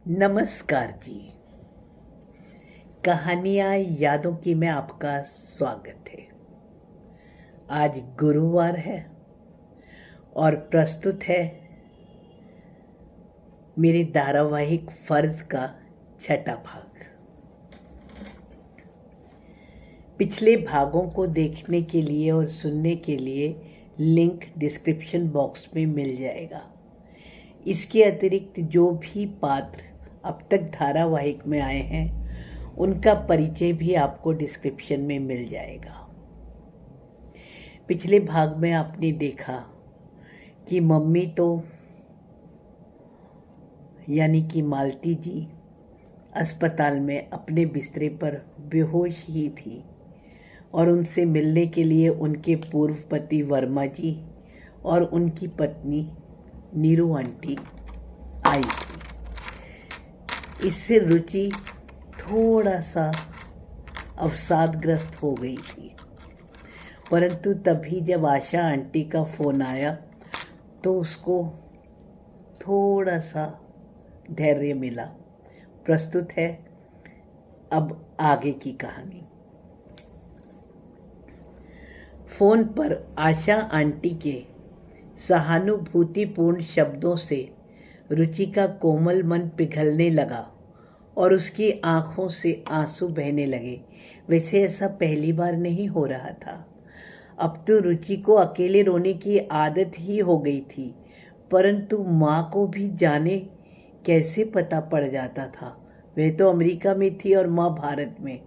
नमस्कार जी। कहानियाँ यादों की में आपका स्वागत है। आज गुरुवार है और प्रस्तुत है मेरे धारावाहिक फर्ज का छठा भाग। पिछले भागों को देखने के लिए और सुनने के लिए लिंक डिस्क्रिप्शन बॉक्स में मिल जाएगा। इसके अतिरिक्त जो भी पात्र अब तक धारावाहिक में आए हैं उनका परिचय भी आपको डिस्क्रिप्शन में मिल जाएगा। पिछले भाग में आपने देखा कि मम्मी तो यानी कि मालती जी अस्पताल में अपने बिस्तरे पर बेहोश ही थी और उनसे मिलने के लिए उनके पूर्व पति वर्मा जी और उनकी पत्नी नीरू आंटी आई थी। इससे रुचि थोड़ा सा अवसादग्रस्त हो गई थी, परंतु तभी जब आशा आंटी का फ़ोन आया तो उसको थोड़ा सा धैर्य मिला। प्रस्तुत है अब आगे की कहानी। फ़ोन पर आशा आंटी के सहानुभूतिपूर्ण शब्दों से रुचि का कोमल मन पिघलने लगा और उसकी आंखों से आंसू बहने लगे। वैसे ऐसा पहली बार नहीं हो रहा था। अब तो रुचि को अकेले रोने की आदत ही हो गई थी, परंतु माँ को भी जाने कैसे पता पड़ जाता था। वह तो अमेरिका में थी और माँ भारत में,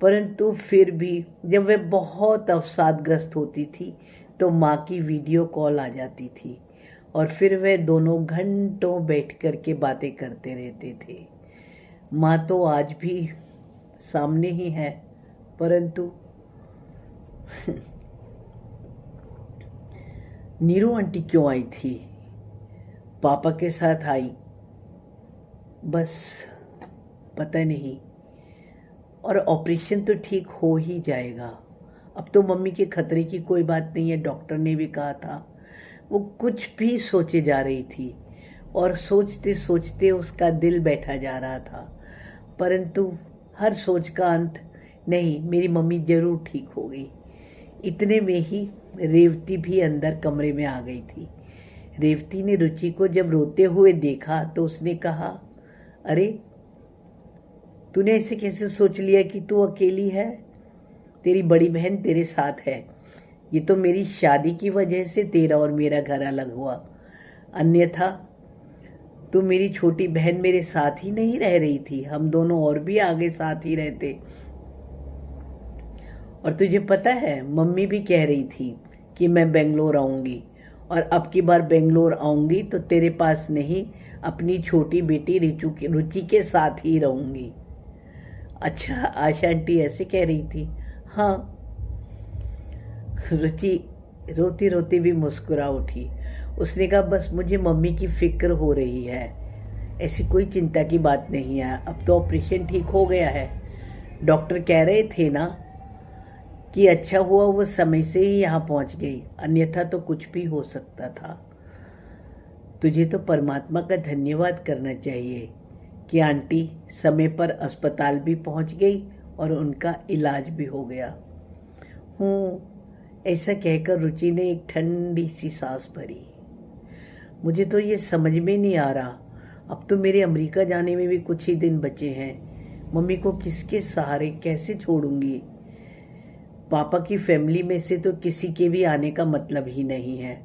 परंतु फिर भी जब वह बहुत अवसादग्रस्त होती थी तो माँ की वीडियो कॉल आ जाती थी और फिर वे दोनों घंटों बैठ कर के बातें करते रहते थे। माँ तो आज भी सामने ही है, परंतु नीरू आंटी क्यों आई थी? पापा के साथ आई, बस पता नहीं। और ऑपरेशन तो ठीक हो ही जाएगा। अब तो मम्मी के खतरे की कोई बात नहीं है, डॉक्टर ने भी कहा था। वो कुछ भी सोचे जा रही थी और सोचते सोचते उसका दिल बैठा जा रहा था, परंतु हर सोच का अंत नहीं, मेरी मम्मी ज़रूर ठीक हो गई। इतने में ही रेवती भी अंदर कमरे में आ गई थी। रेवती ने रुचि को जब रोते हुए देखा तो उसने कहा, अरे तूने ऐसे कैसे सोच लिया कि तू अकेली है? तेरी बड़ी बहन तेरे साथ है। ये तो मेरी शादी की वजह से तेरा और मेरा घर अलग हुआ, अन्यथा तो मेरी छोटी बहन मेरे साथ ही नहीं रह रही थी। हम दोनों और भी आगे साथ ही रहते। और तुझे पता है, मम्मी भी कह रही थी कि मैं बेंगलोर आऊँगी और अब की बार बेंगलोर आऊँगी तो तेरे पास नहीं, अपनी छोटी बेटी रुचि के साथ ही रहूँगी। अच्छा, आशा आंटी ऐसे कह रही थी? हाँ। रुचि रोती रोती भी मुस्कुरा उठी। उसने कहा, बस मुझे मम्मी की फिक्र हो रही है। ऐसी कोई चिंता की बात नहीं है, अब तो ऑपरेशन ठीक हो गया है। डॉक्टर कह रहे थे ना कि अच्छा हुआ वो समय से ही यहाँ पहुँच गई, अन्यथा तो कुछ भी हो सकता था। तुझे तो परमात्मा का धन्यवाद करना चाहिए कि आंटी समय पर अस्पताल भी पहुँच गई और उनका इलाज भी हो गया। ऐसा कहकर रुचि ने एक ठंडी सी सांस भरी। मुझे तो ये समझ में नहीं आ रहा, अब तो मेरे अमेरिका जाने में भी कुछ ही दिन बचे हैं। मम्मी को किसके सहारे कैसे छोड़ूंगी? पापा की फैमिली में से तो किसी के भी आने का मतलब ही नहीं है।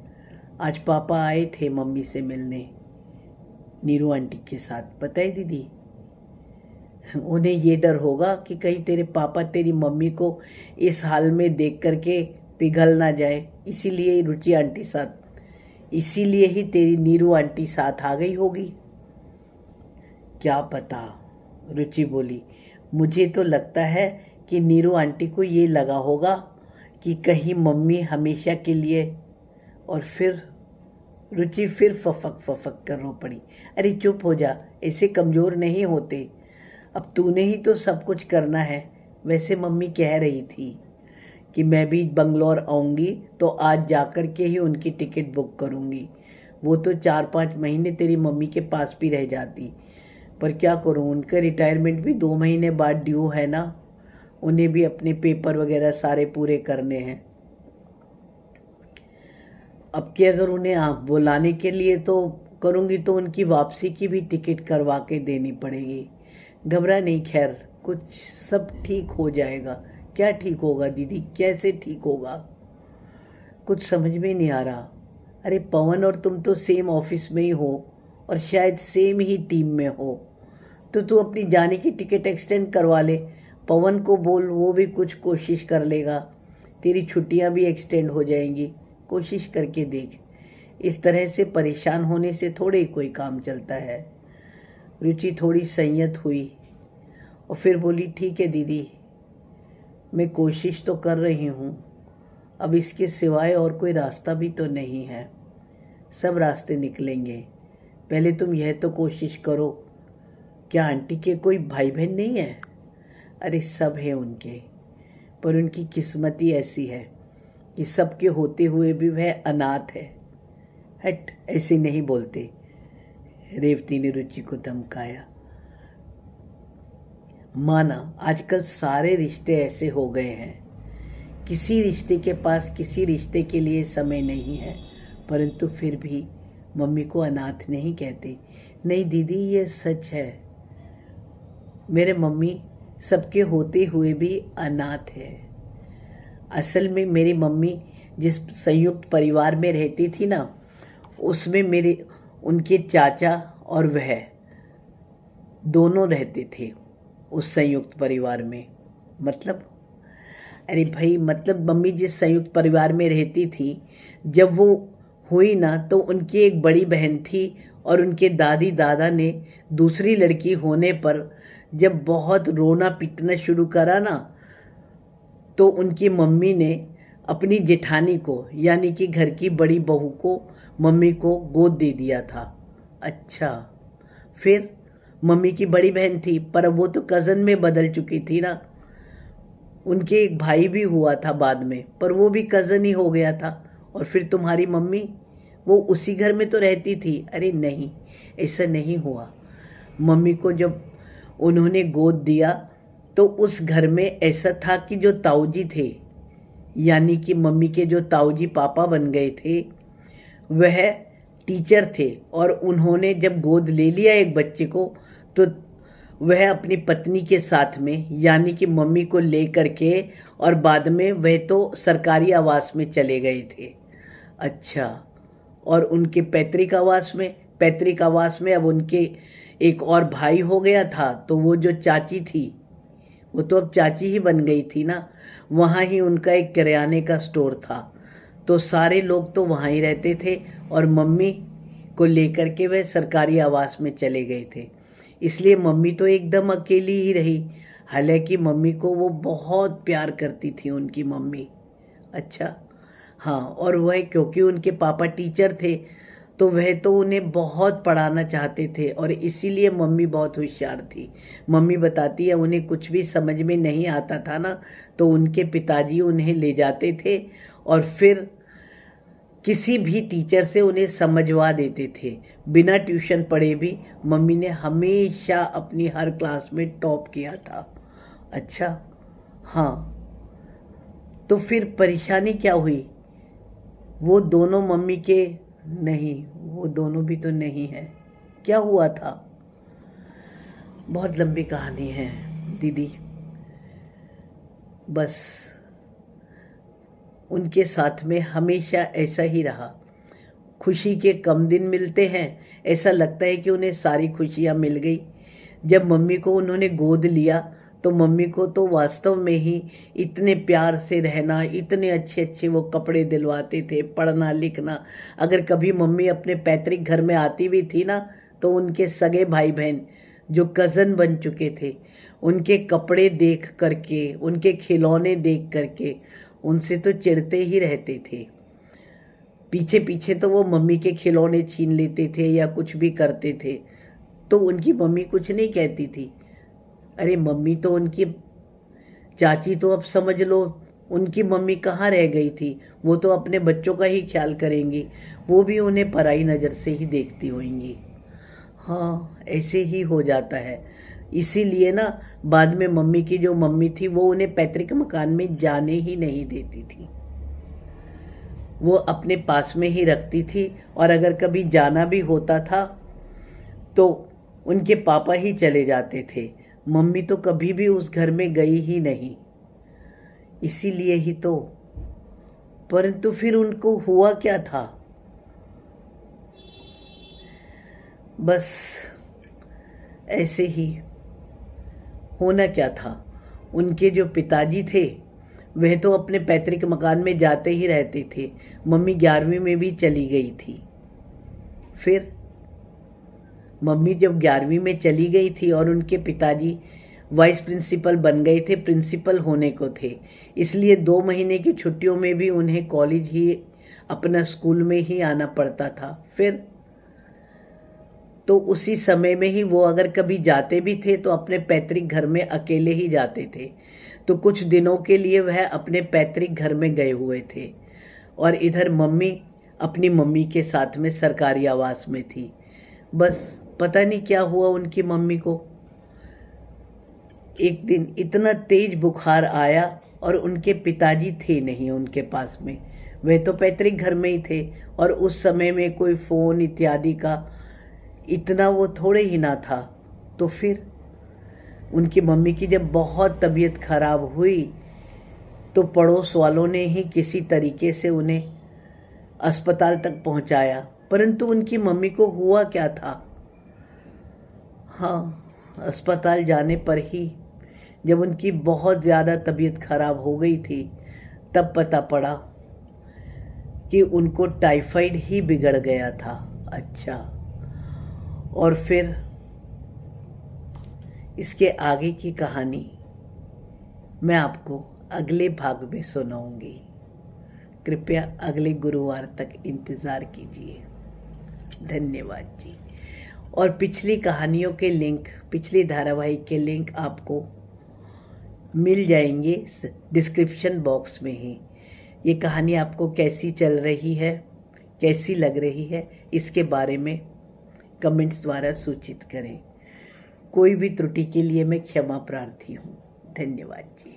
आज पापा आए थे मम्मी से मिलने नीरू आंटी के साथ, पता है दीदी? उन्हें ये डर होगा कि कहीं तेरे पापा तेरी मम्मी को इस हाल में देख करके पिघल ना जाए, इसीलिए रुचि आंटी साथ, इसीलिए ही तेरी नीरू आंटी साथ आ गई होगी। क्या पता, रुचि बोली। मुझे तो लगता है कि नीरू आंटी को ये लगा होगा कि कहीं मम्मी हमेशा के लिए। और फिर रुचि फिर फफक फफक कर रो पड़ी। अरे चुप हो जा, ऐसे कमज़ोर नहीं होते। अब तूने ही तो सब कुछ करना है। वैसे मम्मी कह रही थी कि मैं भी बंगलौर आऊँगी तो आज जाकर के ही उनकी टिकट बुक करूँगी। वो तो 4-5 महीने तेरी मम्मी के पास भी रह जाती। पर क्या करूं, उनका रिटायरमेंट भी 2 महीने बाद ड्यू है ना, उन्हें भी अपने पेपर वगैरह सारे पूरे करने हैं। अब कि अगर उन्हें बुलाने के लिए तो करूंगी तो उनकी वापसी की भी टिकट करवा के देनी पड़ेगी। घबरा नहीं, खैर कुछ सब ठीक हो जाएगा। क्या ठीक होगा दीदी, कैसे ठीक होगा, कुछ समझ में नहीं आ रहा। अरे पवन और तुम तो सेम ऑफिस में ही हो और शायद सेम ही टीम में हो, तो तू अपनी जाने की टिकट एक्सटेंड करवा ले। पवन को बोल, वो भी कुछ कोशिश कर लेगा, तेरी छुट्टियां भी एक्सटेंड हो जाएंगी। कोशिश करके देख। इस तरह से परेशान होने से थोड़े ही कोई काम चलता है। रुचि थोड़ी संयत हुई और फिर बोली, ठीक है दीदी, मैं कोशिश तो कर रही हूँ, अब इसके सिवाय और कोई रास्ता भी तो नहीं है। सब रास्ते निकलेंगे, पहले तुम यह तो कोशिश करो। क्या आंटी के कोई भाई बहन नहीं है? अरे सब है उनके, पर उनकी किस्मत ही ऐसी है कि सबके होते हुए भी वह अनाथ है। हट, ऐसे नहीं बोलते, रेवती ने रुचि को धमकाया। माना आजकल सारे रिश्ते ऐसे हो गए हैं, किसी रिश्ते के पास किसी रिश्ते के लिए समय नहीं है, परंतु फिर भी मम्मी को अनाथ नहीं कहते। नहीं दीदी, ये सच है, मेरे मम्मी सबके होते हुए भी अनाथ है। असल में मेरी मम्मी जिस संयुक्त परिवार में रहती थी ना, उसमें मेरे उनके चाचा और वह दोनों रहते थे उस संयुक्त परिवार में। मतलब, अरे भाई, मतलब मम्मी जिस संयुक्त परिवार में रहती थी, जब वो हुई ना तो उनकी एक बड़ी बहन थी और उनके दादी दादा ने दूसरी लड़की होने पर जब बहुत रोना पीटना शुरू करा ना, तो उनकी मम्मी ने अपनी जेठानी को, यानी कि घर की बड़ी बहू को, मम्मी को गोद दे दिया था। अच्छा, फिर मम्मी की बड़ी बहन थी, पर वो तो कज़न में बदल चुकी थी ना। उनके एक भाई भी हुआ था बाद में, पर वो भी कज़न ही हो गया था। और फिर तुम्हारी मम्मी, वो उसी घर में तो रहती थी। अरे नहीं, ऐसा नहीं हुआ। मम्मी को जब उन्होंने गोद दिया तो उस घर में ऐसा था कि जो ताऊजी थे, यानी कि मम्मी के जो ताऊजी पापा बन गए थे, वह टीचर थे। और उन्होंने जब गोद ले लिया एक बच्चे को, तो वह अपनी पत्नी के साथ में, यानी कि मम्मी को ले करके, और बाद में वह तो सरकारी आवास में चले गए थे। अच्छा, और उनके पैतृक आवास में अब उनके एक और भाई हो गया था, तो वो जो चाची थी, वो तो अब चाची ही बन गई थी ना। वहाँ ही उनका एक किराने का स्टोर था, तो सारे लोग तो वहाँ ही रहते थे और मम्मी को लेकर के वह सरकारी आवास में चले गए थे। इसलिए मम्मी तो एकदम अकेली ही रही। हालांकि मम्मी को वो बहुत प्यार करती थी उनकी मम्मी। अच्छा हाँ, और वह क्योंकि उनके पापा टीचर थे, तो वह तो उन्हें बहुत पढ़ाना चाहते थे, और इसीलिए मम्मी बहुत होशियार थी। मम्मी बताती है, उन्हें कुछ भी समझ में नहीं आता था ना, तो उनके पिताजी उन्हें ले जाते थे और फिर किसी भी टीचर से उन्हें समझवा देते थे। बिना ट्यूशन पढ़े भी मम्मी ने हमेशा अपनी हर क्लास में टॉप किया था। अच्छा हाँ, तो फिर परेशानी क्या हुई? वो दोनों मम्मी के नहीं, वो दोनों भी तो नहीं है। क्या हुआ था? बहुत लंबी कहानी है दीदी। बस उनके साथ में हमेशा ऐसा ही रहा। खुशी के कम दिन मिलते हैं, ऐसा लगता है कि उन्हें सारी खुशियाँ मिल गई। जब मम्मी को उन्होंने गोद लिया तो मम्मी को तो वास्तव में ही इतने प्यार से रहना, इतने अच्छे अच्छे वो कपड़े दिलवाते थे, पढ़ना लिखना। अगर कभी मम्मी अपने पैतृक घर में आती भी थी ना, तो उनके सगे भाई बहन जो कज़न बन चुके थे, उनके कपड़े देख करके, उनके खिलौने देख करके उनसे तो चिढ़ते ही रहते थे। पीछे पीछे तो वो मम्मी के खिलौने छीन लेते थे या कुछ भी करते थे, तो उनकी मम्मी कुछ नहीं कहती थी। अरे मम्मी तो उनकी चाची तो अब समझ लो उनकी मम्मी कहाँ रह गई थी। वो तो अपने बच्चों का ही ख्याल करेंगी, वो भी उन्हें पराई नज़र से ही देखती होंगी। हाँ, ऐसे ही हो जाता है। इसीलिए ना बाद में मम्मी की जो मम्मी थी वो उन्हें पैतृक मकान में जाने ही नहीं देती थी। वो अपने पास में ही रखती थी, और अगर कभी जाना भी होता था तो उनके पापा ही चले जाते थे। मम्मी तो कभी भी उस घर में गई ही नहीं। इसीलिए ही तो। परंतु फिर उनको हुआ क्या था? बस ऐसे ही होना क्या था। उनके जो पिताजी थे वह तो अपने पैतृक मकान में जाते ही रहते थे। मम्मी 11वीं में भी चली गई थी। फिर मम्मी जब 11वीं में चली गई थी और उनके पिताजी वाइस प्रिंसिपल बन गए थे, प्रिंसिपल होने को थे, इसलिए 2 महीने की छुट्टियों में भी उन्हें कॉलेज ही, अपना स्कूल में ही आना पड़ता था। फिर तो उसी समय में ही वो अगर कभी जाते भी थे तो अपने पैतृक घर में अकेले ही जाते थे। तो कुछ दिनों के लिए वह अपने पैतृक घर में गए हुए थे, और इधर मम्मी अपनी मम्मी के साथ में सरकारी आवास में थी। बस पता नहीं क्या हुआ उनकी मम्मी को। एक दिन इतना तेज बुखार आया और उनके पिताजी थे नहीं उनके पास में। वे तो पैतृक घर में ही थे, और उस समय में कोई फ़ोन इत्यादि का इतना वो थोड़े ही ना था। तो फिर उनकी मम्मी की जब बहुत तबीयत खराब हुई तो पड़ोस वालों ने ही किसी तरीके से उन्हें अस्पताल तक पहुंचाया। परंतु उनकी मम्मी को हुआ क्या था? हाँ, अस्पताल जाने पर ही जब उनकी बहुत ज़्यादा तबीयत खराब हो गई थी तब पता पड़ा कि उनको टाइफाइड ही बिगड़ गया था। अच्छा, और फिर इसके आगे की कहानी मैं आपको अगले भाग में सुनाऊंगी। कृपया अगले गुरुवार तक इंतज़ार कीजिए। धन्यवाद जी। और पिछली कहानियों के लिंक, पिछली धारावाहिक के लिंक आपको मिल जाएंगे डिस्क्रिप्शन बॉक्स में ही। ये कहानी आपको कैसी चल रही है, कैसी लग रही है, इसके बारे में कमेंट्स द्वारा सूचित करें। कोई भी त्रुटि के लिए मैं क्षमा प्रार्थी हूँ। धन्यवाद जी।